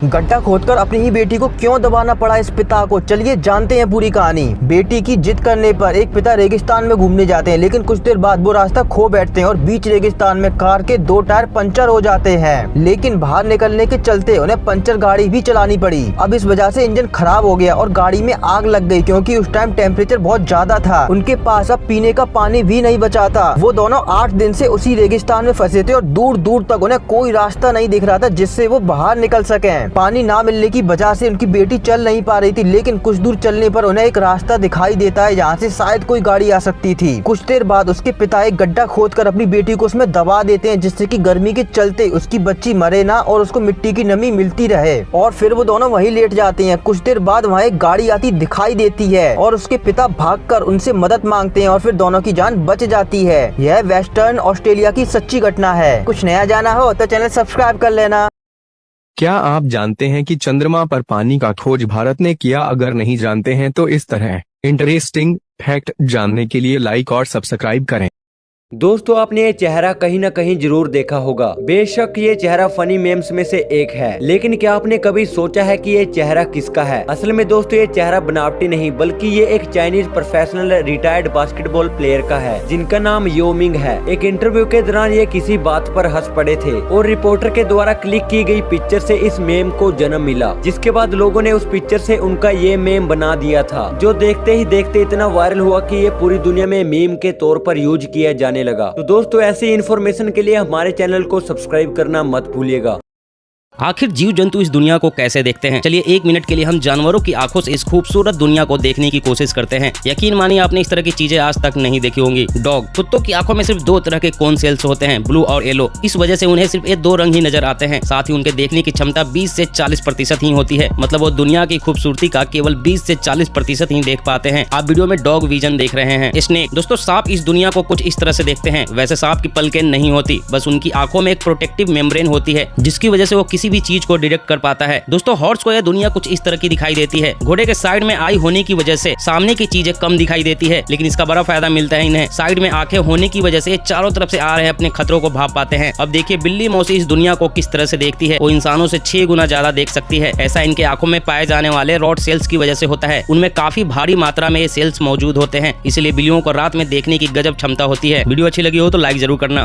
गड्ढा खोदकर अपनी ही बेटी को क्यों दबाना पड़ा इस पिता को, चलिए जानते हैं पूरी कहानी। बेटी की जिद करने पर एक पिता रेगिस्तान में घूमने जाते हैं, लेकिन कुछ देर बाद वो रास्ता खो बैठते हैं और बीच रेगिस्तान में कार के 2 टायर पंचर हो जाते हैं। लेकिन बाहर निकलने के चलते उन्हें पंचर गाड़ी भी चलानी पड़ी। अब इस वजह से इंजन खराब हो गया और गाड़ी में आग लग गई, क्योंकि उस टाइम टेम्परेचर बहुत ज्यादा था। उनके पास अब पीने का पानी भी नहीं बचा था। वो दोनों 8 दिन से उसी रेगिस्तान में फंसे थे और दूर दूर तक उन्हें कोई रास्ता नहीं दिख रहा था जिससे वो बाहर निकल सके। पानी ना मिलने की वजह से उनकी बेटी चल नहीं पा रही थी, लेकिन कुछ दूर चलने पर उन्हें एक रास्ता दिखाई देता है जहाँ से शायद कोई गाड़ी आ सकती थी। कुछ देर बाद उसके पिता एक गड्ढा खोदकर अपनी बेटी को उसमें दबा देते हैं, जिससे कि गर्मी के चलते उसकी बच्ची मरे ना और उसको मिट्टी की नमी मिलती रहे। और फिर वो दोनों वहीं लेट जाते हैं। कुछ देर बाद वहाँ एक गाड़ी आती दिखाई देती है और उसके पिता भागकर उनसे मदद मांगते हैं और फिर दोनों की जान बच जाती है। यह वेस्टर्न ऑस्ट्रेलिया की सच्ची घटना है। कुछ नया जाना हो तो चैनल सब्सक्राइब कर लेना। क्या आप जानते हैं कि चंद्रमा पर पानी का खोज भारत ने किया? अगर नहीं जानते हैं तो इस तरह इंटरेस्टिंग फैक्ट जानने के लिए लाइक और सब्सक्राइब करें। दोस्तों, आपने ये चेहरा कहीं ना कहीं जरूर देखा होगा। बेशक ये चेहरा फनी मेम्स में से एक है, लेकिन क्या आपने कभी सोचा है कि ये चेहरा किसका है? असल में दोस्तों, ये चेहरा बनावटी नहीं बल्कि ये एक Chinese professional retired basketball player का है, जिनका नाम यो मिंग है। एक इंटरव्यू के दौरान ये किसी बात पर हंस पड़े थे और रिपोर्टर के द्वारा क्लिक की गई पिक्चर से इस मेम को जन्म मिला, जिसके बाद लोगों ने उस पिक्चर से उनका ये मेम बना दिया था, जो देखते ही देखते इतना वायरल हुआ कि ये पूरी दुनिया में मीम के तौर पर यूज किया जाने लगा। तो दोस्तों, ऐसी इन्फॉर्मेशन के लिए हमारे चैनल को सब्सक्राइब करना मत भूलिएगा। आखिर जीव जंतु इस दुनिया को कैसे देखते हैं? चलिए 1 मिनट के लिए हम जानवरों की आंखों से इस खूबसूरत दुनिया को देखने की कोशिश करते हैं। यकीन मानिए आपने इस तरह की चीजें आज तक नहीं देखी होंगी। डॉग कुत्तों की आंखों में सिर्फ 2 तरह के कोन सेल्स होते हैं, ब्लू और येलो। इस वजह से उन्हें सिर्फ ये 2 रंग ही नजर आते हैं। साथ ही उनके देखने की क्षमता 20 से 40% ही होती है। मतलब वो दुनिया की खूबसूरती का केवल 20 से 40% ही देख पाते हैं। आप वीडियो में डॉग विजन देख रहे हैं। स्नेक दोस्तों, सांप इस दुनिया को कुछ इस तरह से देखते हैं। वैसे सांप की पलकें नहीं होती, बस उनकी आंखों में एक प्रोटेक्टिव मेम्ब्रेन होती है, जिसकी वजह से वो किसी भी चीज को डिटेक्ट कर पाता है। दोस्तों, हॉर्स को यह दुनिया कुछ इस तरह की दिखाई देती है। घोड़े के साइड में आई होने की वजह से सामने की चीजें कम दिखाई देती है, लेकिन इसका बड़ा फायदा मिलता है इन्हें। साइड में आंखें होने की वजह से चारों तरफ से आ रहे अपने खतरों को भाप पाते हैं। अब देखिए बिल्ली मौसी इस दुनिया को किस तरह से देखती है। वो इंसानों से 6 गुना ज्यादा देख सकती है। ऐसा इनके आंखों में पाए जाने वाले रॉड सेल्स की वजह से होता है। उनमें काफी भारी मात्रा में ये सेल्स मौजूद होते हैं, इसलिए बिल्लियों को रात में देखने की गजब क्षमता होती है। वीडियो अच्छी लगी हो तो लाइक जरूर करना।